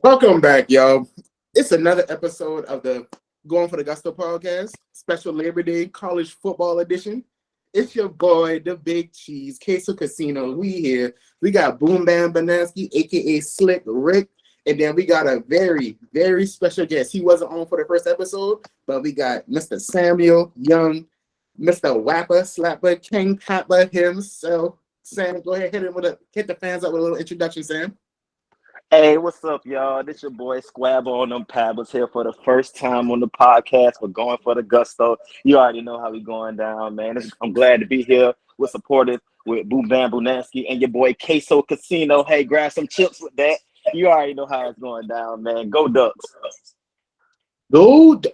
Welcome back, y'all. It's another episode of the Going for the Gusto podcast, special Labor Day college football edition. It's your boy, the Big Cheese, Queso Casino. We here. We got Boom Bam Banansky, aka Slick Rick, and then we got a very, very special guest. He wasn't on for the first episode, but we got Mr. Samuel Young, Mr. Wapper Slapper, King Papa himself. Sam, go ahead, hit the fans up with a little introduction, Sam. Hey, what's up, y'all? This your boy Squab on them Pablets here for the first time on the podcast. We're going for the gusto. You already know how we going down, man. I'm glad to be here. We're supportive with Boom Bam Bunansky and your boy Queso Casino. Hey, grab some chips with that. You already know how it's going down, man. Go Ducks. Good.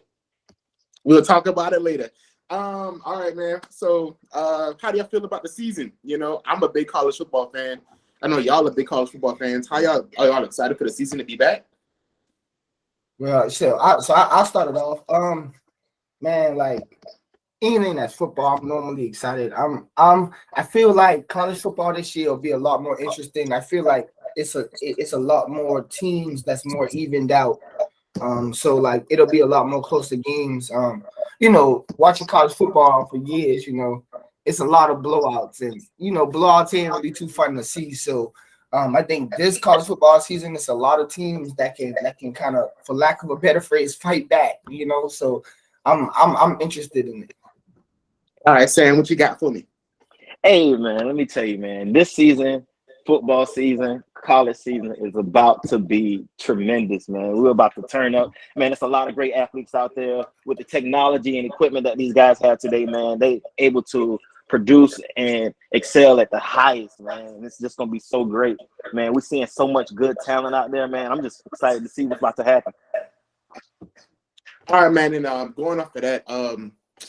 We'll talk about it later. All right, man. So, how do y'all feel about the season? You know, I'm a big college football fan. I know y'all are big college football fans. Are y'all excited for the season to be back? Well, I'll start it off. Man, like anything that's football, I'm normally excited. I feel like college football this year will be a lot more interesting. I feel like it's a lot more teams that's more evened out. So like it'll be a lot more closer games. Watching college football for years, it's a lot of blowouts, and blowouts ain't really too fun to see. So I think this college football season, it's a lot of teams that can kind of, for lack of a better phrase, fight back. So I'm interested in it. All right, Sam, what you got for me? Hey, man, let me tell you, man. This season, football season, college season is about to be tremendous, man. We're about to turn up. Man, it's a lot of great athletes out there with the technology and equipment that these guys have today, man. They able to produce and excel at the highest, man. It's just gonna be so great, man. We're seeing so much good talent out there, man. I'm just excited to see what's about to happen. All right, man, and going off of that,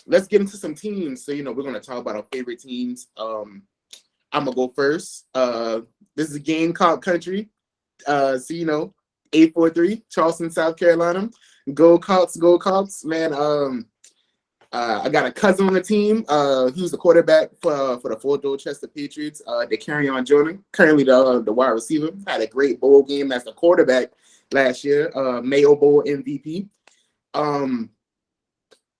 let's get into some teams. So, we're gonna talk about our favorite teams. I'm gonna go first. This is a Gamecock country. 843, Charleston, South Carolina. Go Cox, man. I got a cousin on the team. He was the quarterback for the Fort Dorchester Patriots. DeCarrion Jordan, currently the wide receiver, had a great bowl game as the quarterback last year. Mayo Bowl MVP.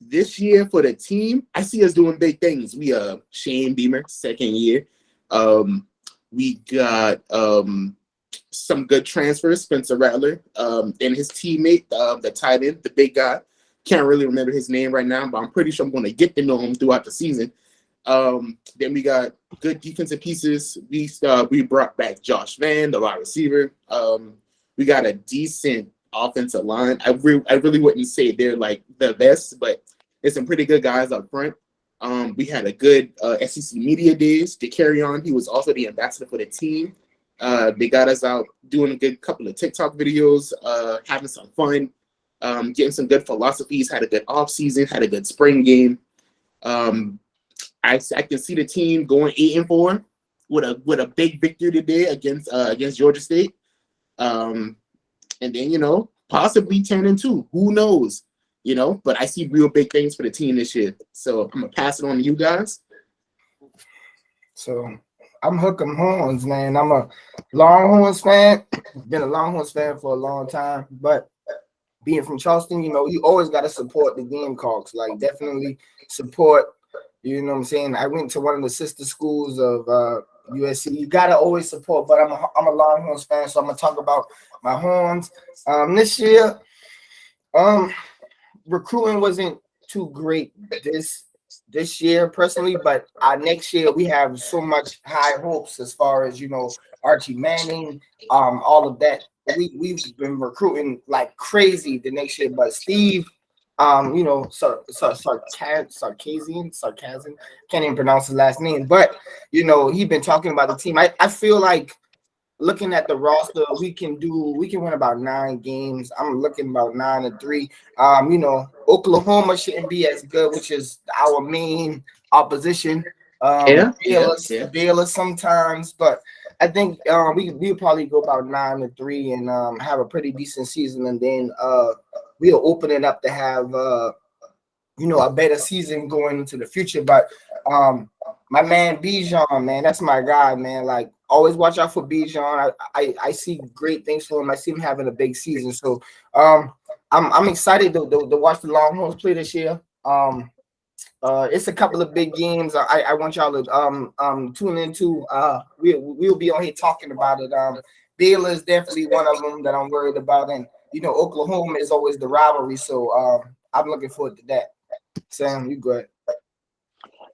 This year for the team, I see us doing big things. We Shane Beamer, second year. We got some good transfers, Spencer Rattler, and his teammate, the tight end, the big guy. Can't really remember his name right now, but I'm pretty sure I'm going to get to know him throughout the season. Then we got good defensive pieces. We brought back Josh Vann, the wide receiver. We got a decent offensive line. I really wouldn't say they're like the best, but there's some pretty good guys up front. We had a good SEC media days. DeCarrion, he was also the ambassador for the team. They got us out doing a good couple of TikTok videos, having some fun. Getting some good philosophies, had a good offseason, had a good spring game. I can see the team going 8-4 with a big victory today against Georgia State. And then, possibly 10-2. Who knows? But I see real big things for the team this year. So I'm gonna pass it on to you guys. So I'm Hook 'em Horns, man. I'm a Longhorns fan. Been a Longhorns fan for a long time, but being from Charleston, you always got to support the Gamecocks. Like, definitely support, what I'm saying? I went to one of the sister schools of USC. You got to always support, but I'm a Longhorns fan, so I'm going to talk about my Horns. This year, recruiting wasn't too great this year, personally, but next year we have so much high hopes as far as, Archie Manning, all of that. We've been recruiting like crazy the next year, but Steve, sarcasm, can't even pronounce his last name, but he's been talking about the team. I feel like looking at the roster, we can win about 9 games. I'm looking about 9-3. Oklahoma shouldn't be as good, which is our main opposition. Baylor sometimes, but I think we'll probably go about 9-3 and have a pretty decent season, and then we'll open it up to have a better season going into the future. But my man Bijan, man, that's my guy, man. Like always watch out for Bijan. I see great things for him. I see him having a big season. So I'm excited to watch the Longhorns play this year. It's a couple of big games. I want y'all to tune into. We'll be on here talking about it. Baylor is definitely one of them that I'm worried about, and Oklahoma is always the rivalry. So I'm looking forward to that. Sam, you go ahead.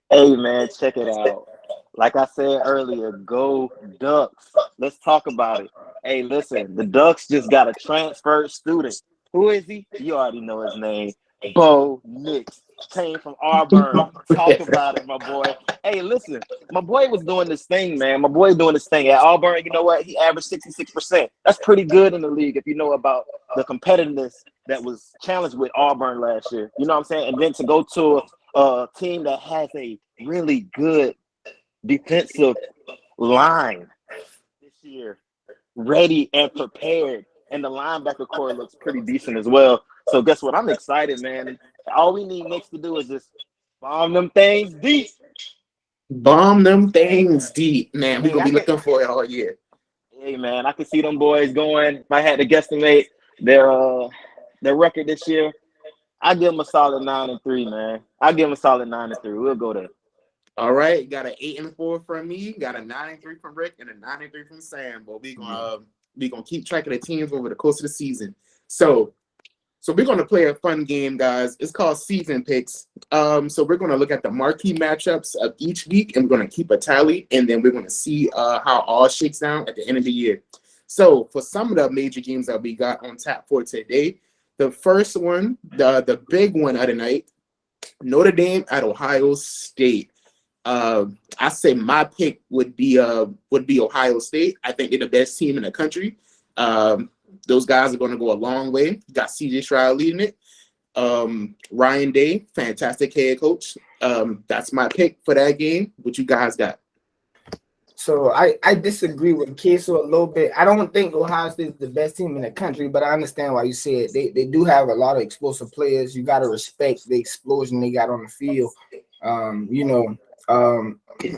Hey man, check it out. Like I said earlier, go Ducks. Let's talk about it. Hey, listen, the Ducks just got a transferred student. Who is he? You already know his name. Bo Nix. Came from Auburn. Talk about it, my boy. Hey, listen, my boy was doing this thing, man. My boy doing this thing at Auburn. You know what? He averaged 66%. That's pretty good in the league if you know about the competitiveness that was challenged with Auburn last year. You know what I'm saying? And then to go to a team that has a really good defensive line this year, ready and prepared, and the linebacker core looks pretty decent as well. So guess what? I'm excited, man. All we need next to do is just bomb them things deep. Bomb them things deep, man. We're Hey, gonna be looking for it all year. hey man, I can see them boys going. If I had to guesstimate their record this year, I give them a solid 9-3, man. I give them a solid 9-3. We'll go there. All right, got an 8-4 from me, got a 9-3 from Rick, and a 9-3 from Sam. But we gonna keep track of the teams over the course of the season. So we're gonna play a fun game, guys. It's called Season Picks. So we're gonna look at the marquee matchups of each week, and we're gonna keep a tally, and then we're gonna see how all shakes down at the end of the year. So for some of the major games that we got on tap for today, the first one, the big one of the night, Notre Dame at Ohio State. I say my pick would be Ohio State. I think they're the best team in the country. Those guys are going to go a long way. Got CJ Stroud leading it. Ryan Day, fantastic head coach. That's my pick for that game. What you guys got? So I disagree with Queso a little bit. I don't think Ohio State is the best team in the country, but I understand why you say it. They do have a lot of explosive players. You got to respect the explosion they got on the field.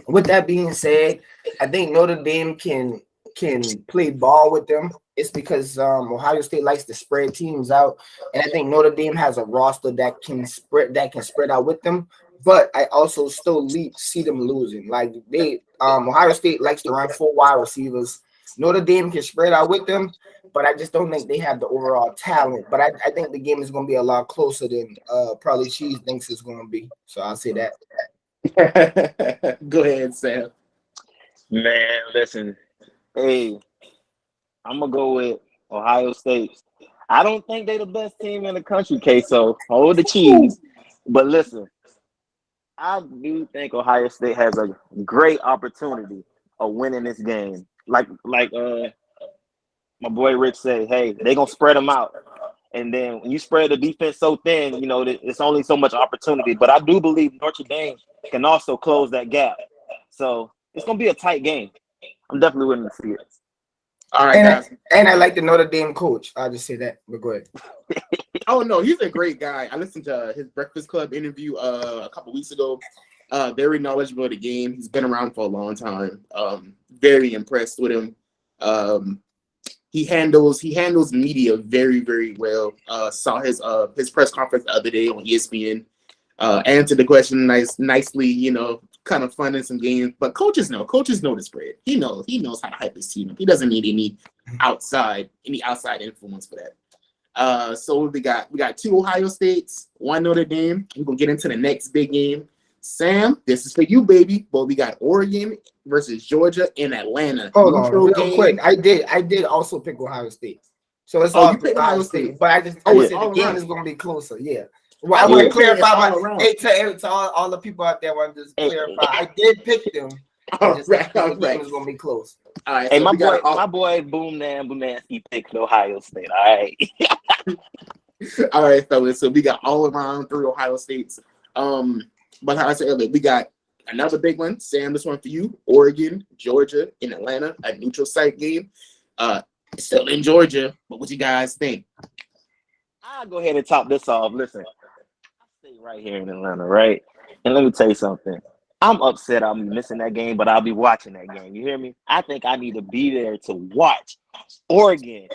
With that being said, I think Notre Dame can play ball with them. It's because Ohio State likes to spread teams out, and I think Notre Dame has a roster that can spread out with them. But I also still see them losing. Like Ohio State likes to run 4 wide receivers. Notre Dame can spread out with them, but I just don't think they have the overall talent. But I think the game is going to be a lot closer than probably Cheese thinks it's going to be. So I'll say that. Go ahead, Sam. Man, listen. Hey, I'm gonna go with Ohio State. I don't think they're the best team in the country, Queso. Hold the cheese. But listen, I do think Ohio State has a great opportunity of winning this game. Like my boy Rich said, hey, they're gonna spread them out. And then when you spread the defense so thin, it's only so much opportunity. But I do believe Notre Dame can also close that gap. So it's gonna be a tight game. I'm definitely willing to see it. All right, guys. And I like the Notre Dame coach. I'll just say that. But go ahead. Oh no, he's a great guy. I listened to his Breakfast Club interview a couple weeks ago. Very knowledgeable of the game. He's been around for a long time. Very impressed with him. He handles media very, very well. Saw his press conference the other day on ESPN. Answered the question nicely, kind of fun in some games. But coaches know the spread. He knows how to hype his team up. He doesn't need any outside influence for that. So we got 2 Ohio States, 1 Notre Dame. We're gonna get into the next big game. Sam, this is for you, baby. But we got Oregon versus Georgia in Atlanta. Hold on, real quick. I did also pick Ohio State. So it's all you picked Ohio State. But I said the game is going to be closer. Yeah. Well, I want to clarify to all the people out there. I want to just clarify. I did pick them. The game is going to be close. All right. Hey, so my boy Boom Nasty picked Ohio State. All right. All right, fellas. So we got all around 3 Ohio States. But how I said earlier, we got another big one. Sam, this one for you. Oregon, Georgia in Atlanta, a neutral site game. Still in Georgia, but what you guys think? I'll go ahead and top this off. Listen, I stay right here in Atlanta, right? And let me tell you something. I'm upset I'm missing that game, but I'll be watching that game. You hear me? I think I need to be there to watch Oregon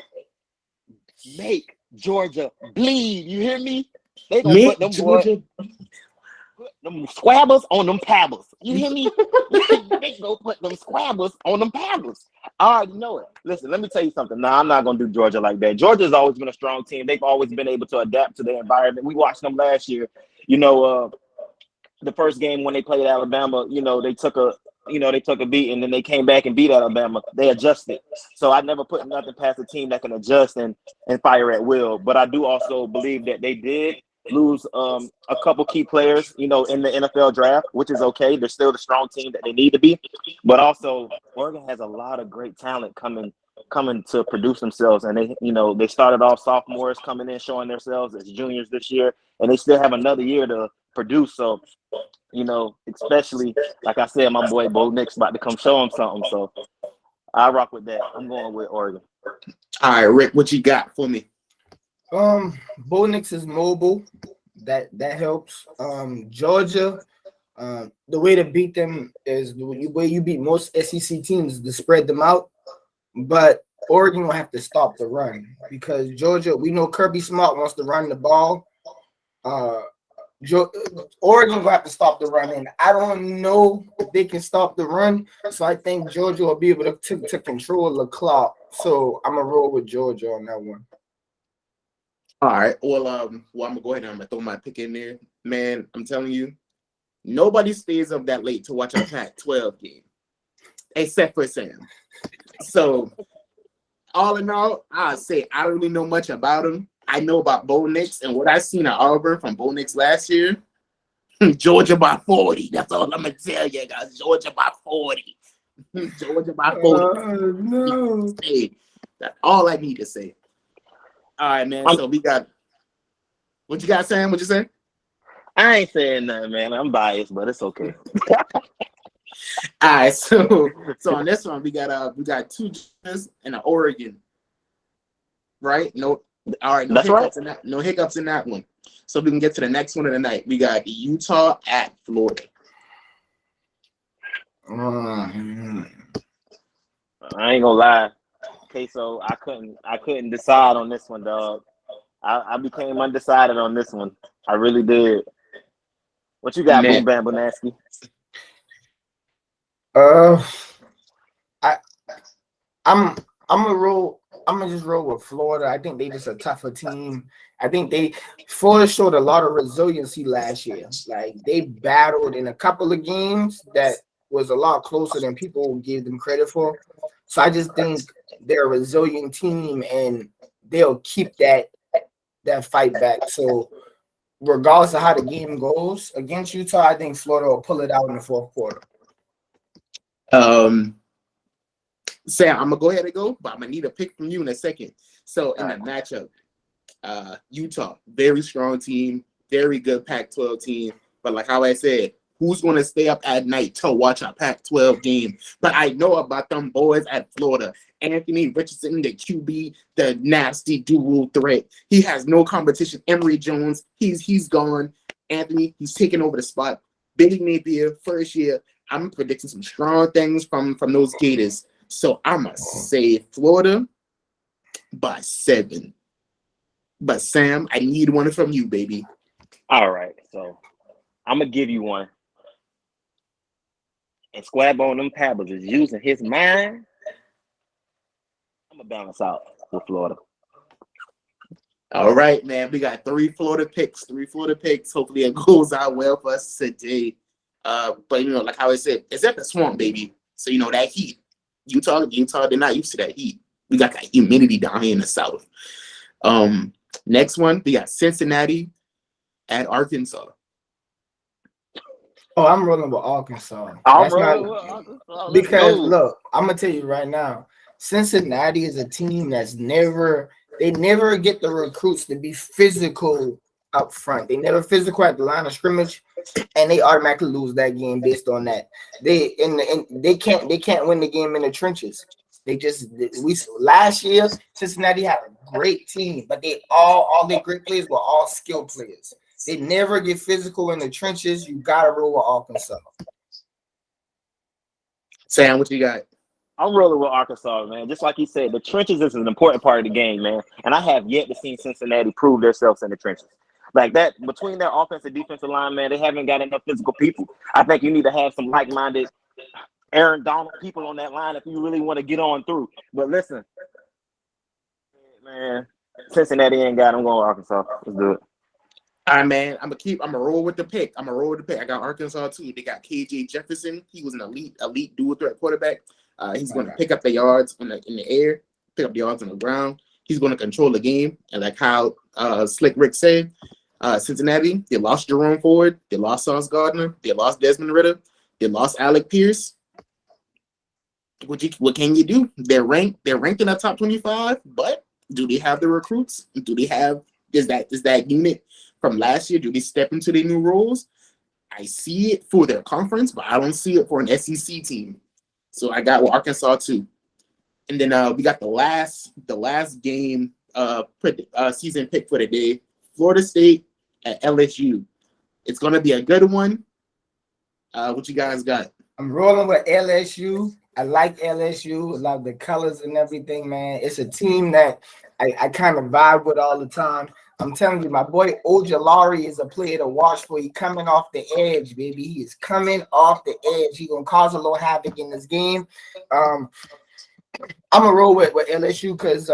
make Georgia bleed. You hear me? They gonna put Make them boy Georgia. put them squabbers on them paddles. You hear me? They go put them squabbers on them paddles. I already know it. Listen, let me tell you something. Nah, I'm not gonna do Georgia like that. Georgia's always been a strong team. They've always been able to adapt to the environment. We watched them last year. You know, the first game when they played Alabama, they took a beat and then they came back and beat Alabama. They adjusted. So I never put nothing past a team that can adjust and fire at will. But I do also believe that they did lose a couple key players, in the NFL draft, which is okay. They're still the strong team that they need to be. But also Oregon has a lot of great talent coming to produce themselves. And they started off sophomores coming in, showing themselves as juniors this year, and they still have another year to produce. So, especially like I said, my boy Bo Nix about to come show him something. So I rock with that. I'm going with Oregon. All right, Rick, what you got for me? Bo Nix is mobile. That helps. Georgia, the way to beat them is the way you beat most SEC teams, to spread them out. But Oregon will have to stop the run because Georgia, we know Kirby Smart wants to run the ball. Oregon will have to stop the run, and I don't know if they can stop the run. So I think Georgia will be able to control the clock. So I'm gonna roll with Georgia on that one. All right. Well, I'm gonna go ahead and I'm gonna throw my pick in there. Man, I'm telling you, nobody stays up that late to watch a Pac-12 game, except for Sam. So, all in all, I'll say I don't really know much about him. I know about Bo Nix and what I seen at Auburn from Bo Nix last year. Georgia by 40. That's all I'm gonna tell you guys. Georgia by 40. Georgia by 40. No. That's all I need to say. All right, man. So we got. What you got, Sam? What you say? I ain't saying nothing, man. I'm biased, but it's okay. All right. So on this one, we got two Georgias and an Oregon. Right? No. All right. No That's hiccups right. in that. No hiccups in that one. So we can get to the next one of the night. We got Utah at Florida. I ain't gonna lie. Okay, so I couldn't decide on this one, dog. I became undecided on this one. I really did. What you got, Man. Boom Bam Bonasky? I'm gonna just roll with Florida. I think they just a tougher team. I think Florida showed a lot of resiliency last year. Like they battled in a couple of games that was a lot closer than people gave them credit for. So I just think they're a resilient team and they'll keep that fight back. So regardless of how the game goes against Utah, I think Florida will pull it out in the fourth quarter. Sam, I'm gonna go ahead and go, but I'm gonna need a pick from you in a second. So in the matchup, Utah, very strong team, very good Pac-12 team. But like how I said, who's gonna stay up at night to watch a Pac-12 game? But I know about them boys at Florida. Anthony Richardson, the QB, the nasty dual threat. He has no competition. Emory Jones, he's gone. Anthony, he's taking over the spot. Billy Napier, first year. I'm predicting some strong things from those Gators. So I'm going to say Florida by 7. But Sam, I need one from you, baby. All right, so I'm going to give you one. And Squab on them Pebbles is using his mind. I'm going to balance out with Florida. All right, man. We got 3 Florida picks. Hopefully it goes out well for us today. But, like how I said, it's at the swamp, baby. So, that heat. Utah, they're not used to that heat. We got that humidity down here in the south. Next one, we got Cincinnati at Arkansas. Oh, I'm rolling with Arkansas. Because look, I'm gonna tell you right now, Cincinnati is a team that's never get the recruits to be physical up front. They never physical at the line of scrimmage, and they automatically lose that game based on that. They can't win the game in the trenches. Last year Cincinnati had a great team, but all their great players were all skill players. They never get physical in the trenches. You gotta roll with Arkansas. Sam, what you got? I'm rolling with Arkansas, man. Just like he said, the trenches is an important part of the game, man. And I have yet to see Cincinnati prove themselves in the trenches. Like that, between their offensive and defensive line, man, they haven't got enough physical people. I think you need to have some like-minded Aaron Donald people on that line if you really want to get on through. But listen, man, Cincinnati ain't got them. I'm going with Arkansas. Let's do it. All right, man. I'm gonna roll with the pick. I got Arkansas too. They got KJ Jefferson. He was an elite dual threat quarterback. He's going to pick up the yards in the air, pick up the yards on the ground. He's going to control the game. And like how Slick Rick said, Cincinnati, they lost Jerome Ford, they lost Sauce Gardner, they lost Desmond Ridder, they lost Alec Pierce. What can you do? They're ranked in the top 25, but do they have the recruits? Do they have is that unit from last year? Do they step into their new roles? I see it for their conference, but I don't see it for an SEC team. So I got with Arkansas too. And then we got the last game season pick for the day. Florida State at LSU. It's gonna be a good one. What you guys got? I'm rolling with LSU. I like LSU. I love the colors and everything, man. It's a team that I kind of vibe with all the time. I'm telling you, my boy Ojulari is a player to watch for. He coming off the edge, baby. He is coming off the edge. He gonna cause a little havoc in this game. I'm gonna roll with LSU because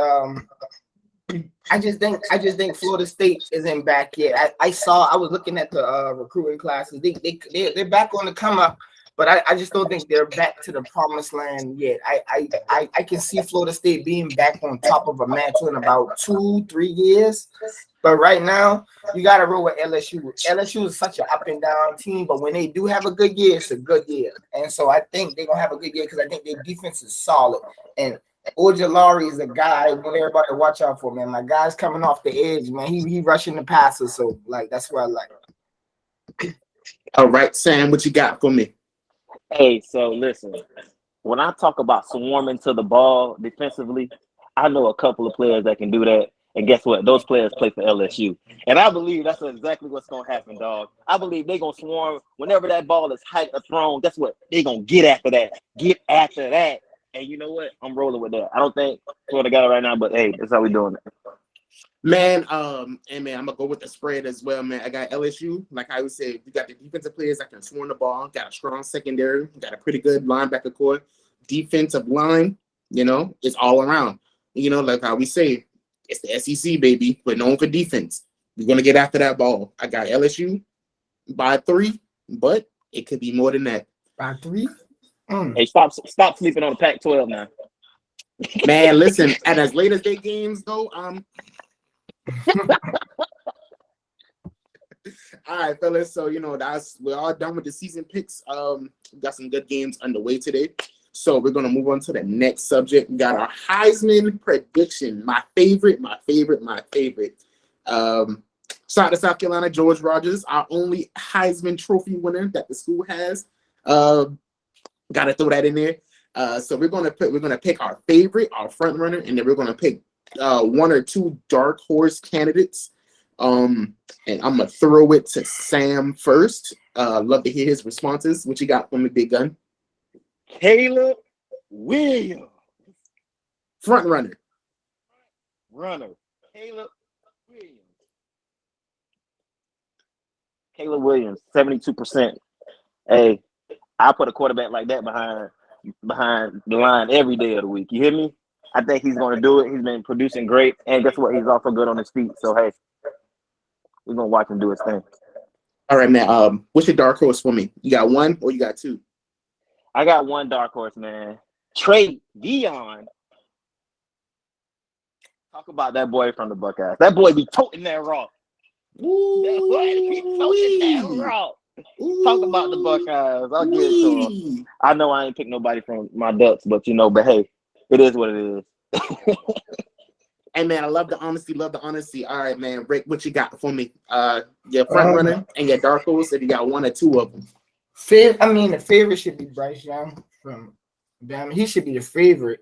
I just think Florida State isn't back yet. I was looking at the recruiting classes. They're back on the come up. But I just don't think they're back to the promised land yet. I can see Florida State being back on top of a mantle in about 2-3 years. But right now, you got to roll with LSU. LSU is such an up and down team, but when they do have a good year, it's a good year. And so I think they're going to have a good year because I think their defense is solid. And Ojulari is a guy I want everybody to watch out for, man. My guy's coming off the edge, man. He rushing the passer, so like that's what I like. All right, Sam, what you got for me? Hey, so listen, when I talk about swarming to the ball defensively, I know a couple of players that can do that. And guess what? Those players play for LSU. And I believe that's exactly what's going to happen, dog. I believe they're going to swarm whenever that ball is hiked or thrown. Guess what? They're going to get after that. And you know what? I'm rolling with that. I don't think Florida got it right now, but hey, that's how we doing it. Man, I'm gonna go with the spread as well, man. I got LSU. Like I would say, you got the defensive players that can swarm the ball, got a strong secondary, got a pretty good linebacker core, defensive line, it's all around. Like how we say, it's the SEC, baby. We're known for defense. We're gonna get after that ball. I got LSU by 3, but it could be more than that. By 3? Hey, stop sleeping on the Pac-12 now. Man, listen, and as late as their games go, all right, fellas. So we're all done with the season picks. We got some good games underway today. So we're gonna move on to the next subject. We got our Heisman prediction. My favorite. Shout out to South Carolina, George Rogers, our only Heisman Trophy winner that the school has. Gotta throw that in there. So we're gonna pick our favorite, our front runner, and then we're gonna pick 1 or 2 dark horse candidates. And I'm gonna throw it to Sam first. Love to hear his responses. What you got from the big gun? Caleb Williams. Front runner. Caleb Williams, 72%. Hey, I put a quarterback like that behind the line every day of the week. You hear me? I think he's going to do it. He's been producing great. And guess what? He's also good on his feet. So, hey, we're going to watch him do his thing. All right, man. What's your dark horse for me? You got 1 or you got 2? I got 1 dark horse, man. Trey Dion. Talk about that boy from the Buckeyes. That boy be toting that rock. That boy be toting that rock. Talk about the Buckeyes. I'll give it to him. I know I ain't picked nobody from my Ducks, but but hey, it is what it is. Hey, man, I love the honesty. All right, man. Rick, what you got for me? Your front runner and your dark horse, if you got 1 or 2 of them. The favorite should be Bryce Young from Bama. He should be the favorite.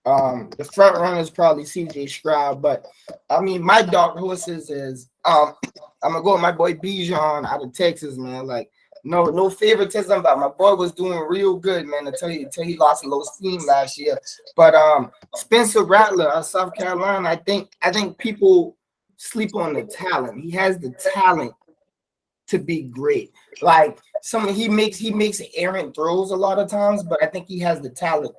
The front runner is probably CJ Stroud, but my dark horses is I'm gonna go with my boy Bijan out of Texas, man. Like no favoritism, but my boy was doing real good, man, until he lost a little steam last year. But Spencer Rattler of South Carolina, I think people sleep on the talent. He has the talent to be great. Like he makes errant throws a lot of times, but I think he has the talent.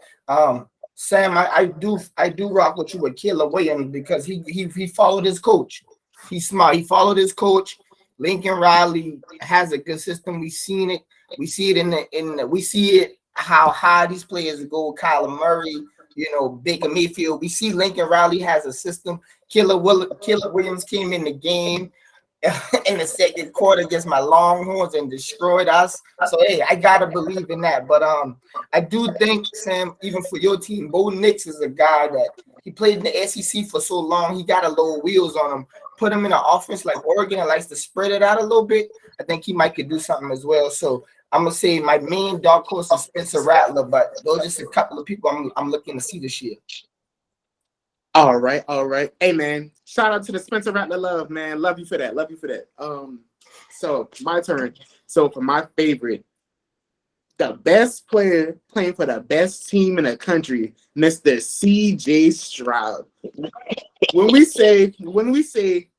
Sam, I do rock with you with Caleb Williams because he followed his coach. He's smart. He followed his coach. Lincoln Riley has a good system. We've seen it. We see it we see it how high these players go. Kyler Murray, Baker Mayfield. We see Lincoln Riley has a system. Caleb Williams came in the game in the second quarter against my Longhorns and destroyed us. So hey, I gotta believe in that. But I do think, Sam, even for your team, Bo Nix is a guy that he played in the SEC for so long. He got a little wheels on him. Put him in an offense like Oregon and likes to spread it out a little bit. I think he might could do something as well. So I'm gonna say my main dark horse is Spencer Rattler, but those are just a couple of people I'm looking to see this year. All right. Hey man, shout out to the Spencer Rattler love, man. Love you for that. So my turn. So for my favorite, the best player playing for the best team in the country, Mr. C.J. Stroud. When we say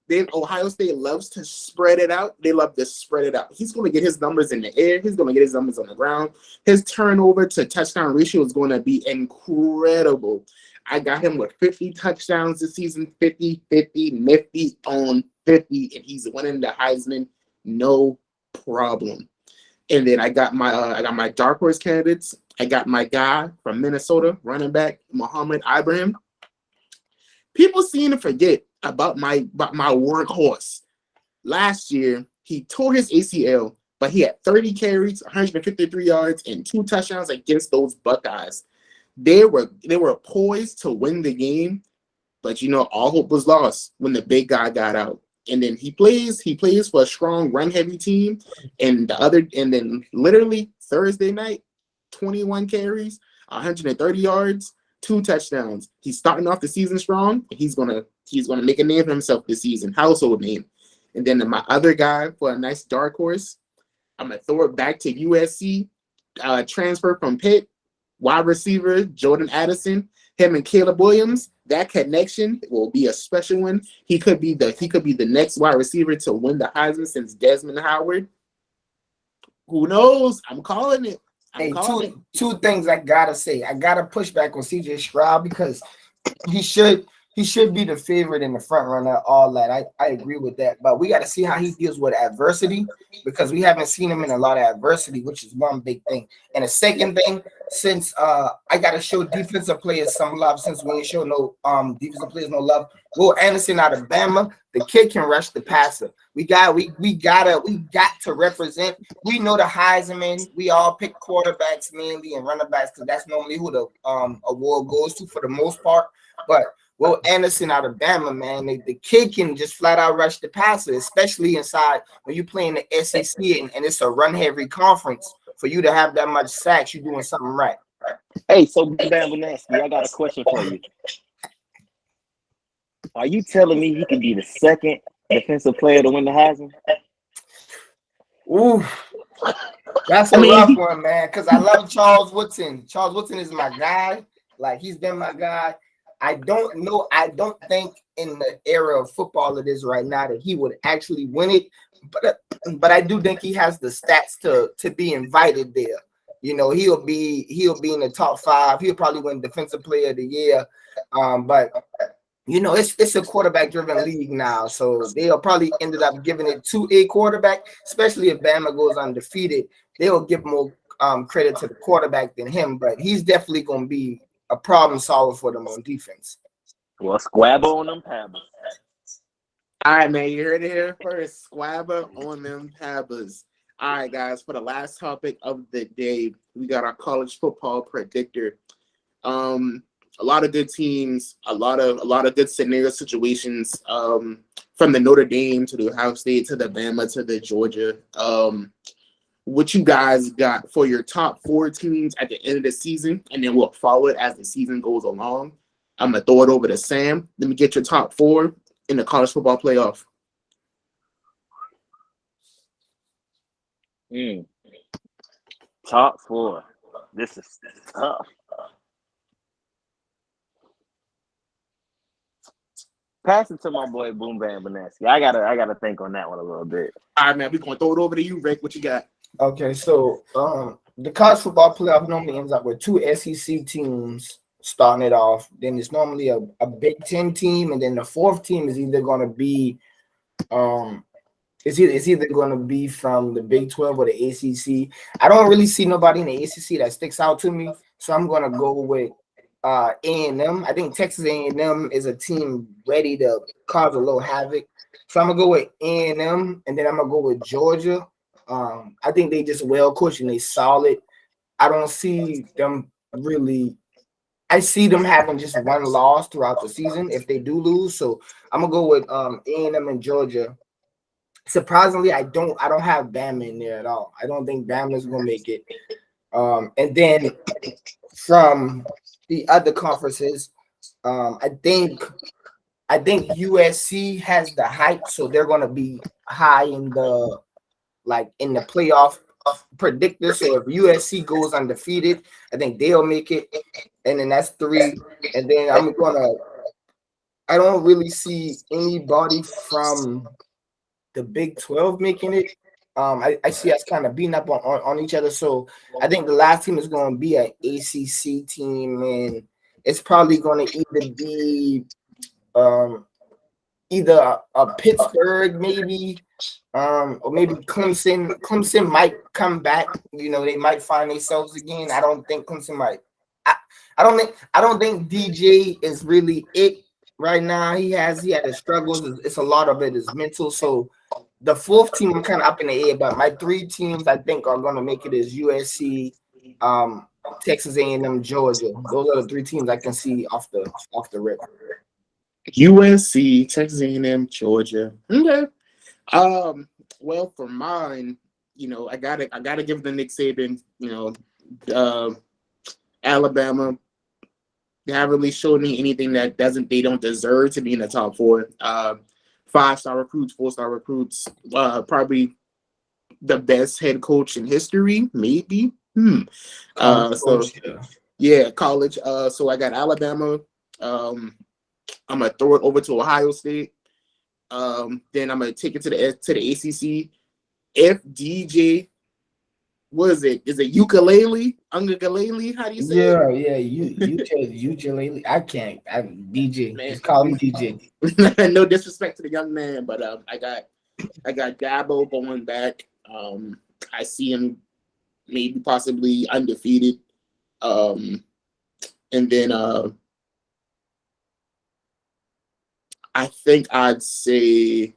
that Ohio State loves to spread it out, they love to spread it out. He's going to get his numbers in the air. He's going to get his numbers on the ground. His turnover to touchdown ratio is going to be incredible. I got him with 50 touchdowns this season, 50, nifty on 50, and he's winning the Heisman, no problem. And then I got my dark horse candidates. I got my guy from Minnesota, running back Muhammad Ibrahim. People seem to forget about my workhorse. Last year, he tore his ACL, but he had 30 carries, 153 yards, and 2 touchdowns against those Buckeyes. They were poised to win the game, but all hope was lost when the big guy got out. And then he plays for a strong run-heavy team, and then literally Thursday night, 21 carries, 130 yards, 2 touchdowns. He's starting off the season strong. He's gonna make a name for himself this season, household name. And then my other guy for a nice dark horse, I'm gonna throw it back to USC, transfer from Pitt, wide receiver Jordan Addison. Him and Caleb Williams, that connection will be a special one. He could be the next wide receiver to win the Heisman since Desmond Howard. Who knows? I'm calling it. Two things I gotta say. I gotta push back on CJ Stroud because he should be the favorite in the front runner, all that. I agree with that. But we got to see how he deals with adversity because we haven't seen him in a lot of adversity, which is one big thing. And the second thing, since I got to show defensive players some love, since we ain't show no defensive players no love. Will Anderson out of Bama, the kid can rush the passer. We got to represent. We know the Heisman. We all pick quarterbacks mainly and running backs because that's normally who the award goes to for the most part. But Will Anderson out of Bama, man, the kid can just flat out rush the passer, especially inside when you play in the SEC and it's a run-heavy conference. For you to have that much sacks, you're doing something right. Hey, so Bam Banaski, I got a question for you. Are you telling me he could be the second defensive player to win the Heisman? Ooh, that's a rough one, man, because I love Charles Woodson. Charles Woodson is my guy. Like, he's been my guy. I don't know. I don't think in the era of football it is right now that he would actually win it. But I do think he has the stats to be invited there. He'll be in the top 5. He'll probably win Defensive Player of the Year. But it's a quarterback driven league now, so they'll probably ended up giving it to a quarterback, especially if Bama goes undefeated. They'll give more credit to the quarterback than him, but he's definitely going to be a problem solver for them on defense. Well, squabble on them paddles. All right, man, you heard it here first. Squabble on them paddles. All right, guys, for the last topic of the day, we got our college football predictor. A lot of good teams, a lot of good scenario situations, from the Notre Dame to the Ohio State to the Bama to the Georgia. What you guys got for your top 4 teams at the end of the season, and then we'll follow it as the season goes along. I'm gonna throw it over to Sam. Let me get your top 4 in the college football playoff. Top 4. This is tough. Pass it to my boy Boom Bam Benassi. I gotta think on that one a little bit. All right, man. We're gonna throw it over to you, Rick. What you got? Okay, so the college football playoff normally ends up with 2 SEC teams starting it off. Then it's normally a Big Ten team, and then the fourth team is either going to be it's either going to be from the Big 12 or the ACC. I don't really see nobody in the ACC that sticks out to me, so I'm going to go with A&M. I think Texas A&M is a team ready to cause a little havoc, so I'm gonna go with A&M, and then I'm gonna go with Georgia. I think they just well coached and they solid. I don't see them really. I see them having just one loss throughout the season if they do lose. So I'm gonna go with A&M and Georgia. Surprisingly, I don't have Bama in there at all. I don't think Bama's gonna make it. And then from the other conferences, I think USC has the hype, so they're gonna be high in the playoff predictor. So if USC goes undefeated, I think they'll make it. And then that's 3. And then I don't really see anybody from the Big 12 making it. I see us kind of beating up on each other. So I think the last team is going to be an ACC team, and it's probably going to either be either a Pittsburgh maybe, or maybe Clemson. Clemson might come back. You know, they might find themselves again. I don't think Clemson might. I don't think DJ is really it right now. He had his struggles. It's a lot of it is mental. So the fourth team I'm kind of up in the air, but my 3 teams I think are going to make it is USC, Texas A&M, Georgia. Those are the 3 teams I can see off the rip. USC, Texas A&M, Georgia. Okay. Well, for mine, I gotta give the Nick Saban. Alabama. They haven't really shown me anything that they don't deserve to be in the top 4. 5-star recruits, 4-star recruits. Probably the best head coach in history, maybe. College. So I got Alabama. I'm gonna throw it over to Ohio State. Then I'm gonna take it to the ACC. If DJ, what is it? Is it ukulele? Ukulele? How do you say it? Ukulele. I can't. DJ. Man. Just call me DJ. No disrespect to the young man, but I got Dabo going back. I see him maybe possibly undefeated. And then I think I'd say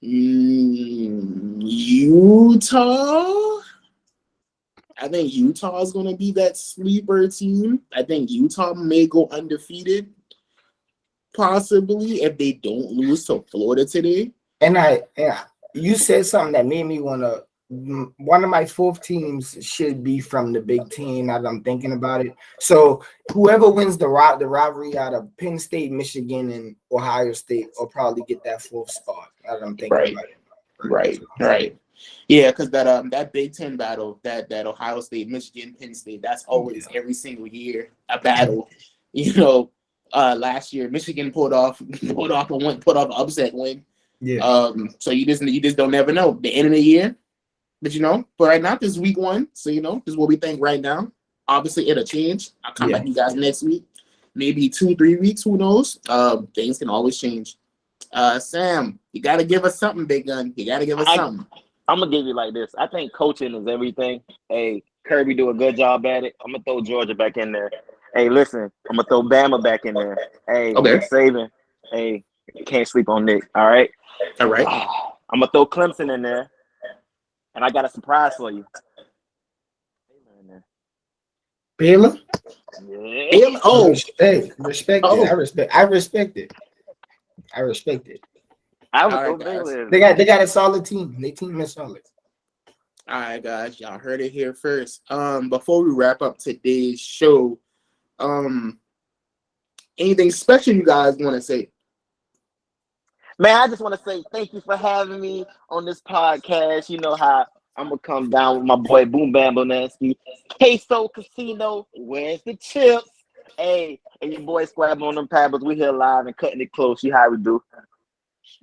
Utah. I think Utah is going to be that sleeper team. I think Utah may go undefeated, possibly, if they don't lose to Florida today. And you said something that made me want to. One of my 4th teams should be from the Big Ten. As I'm thinking about it, so whoever wins the rivalry out of Penn State, Michigan, and Ohio State will probably get that 4th spot. As I'm thinking about it. Right. Yeah, because that Big Ten battle, that Ohio State, Michigan, Penn State, that's always every single year a battle. Last year Michigan pulled off an upset win. Yeah. So you just don't never know. The end of the year. But but right now, this is week 1. So this is what we think right now. Obviously, it'll change. I'll come back to you guys next week. Maybe 2-3 weeks, who knows? Things can always change. Sam, you gotta give us something, big gun. You gotta give us something. I'm gonna give you like this. I think coaching is everything. Hey, Kirby do a good job at it. I'm gonna throw Georgia back in there. Hey, listen, I'm gonna throw Bama back in there. Hey, okay. Saban. Hey, you can't sleep on Nick. All right. I'm gonna throw Clemson in there. And I got a surprise for you. Baylor? Yeah. Baylor? Oh, respect it. I respect it. They got a solid team. Their team is solid. All right, guys. Y'all heard it here first. Before we wrap up today's show, anything special you guys want to say? Man, I just want to say thank you for having me on this podcast. You know how I'm gonna come down with my boy Boom Bam Bonansky. Queso Casino, where's the chips? Hey, and your boy Squab on them paddles. We here live and cutting it close. You how we do.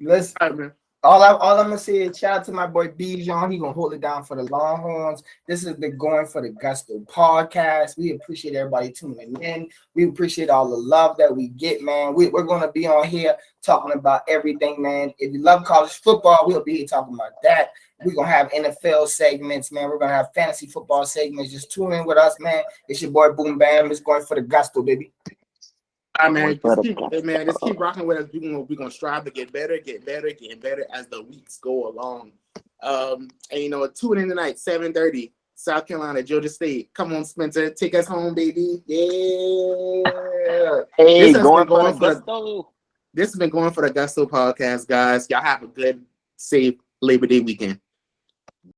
Let's All right, man. all I'm gonna say is shout out to my boy Bijan. He gonna hold it down for the Longhorns. This is the Going for the Gusto podcast. We appreciate everybody tuning in. We appreciate all the love that we get, man. We're gonna be on here talking about everything, man. If you love college football, we'll be here talking about that. We're gonna have NFL segments, man. We're gonna have fantasy football segments. Just tune in with us, man. It's your boy Boom Bam. It's Going for the Gusto, baby. All right, man. Just keep rocking with us. We're gonna strive to get better as the weeks go along. And you know, tune in tonight, 7:30, South Carolina, Georgia State. Come on, Spencer, take us home, baby. Yeah. Hey, going for the Gusto. This has been Going for the Gusto podcast, guys. Y'all have a good, safe Labor Day weekend.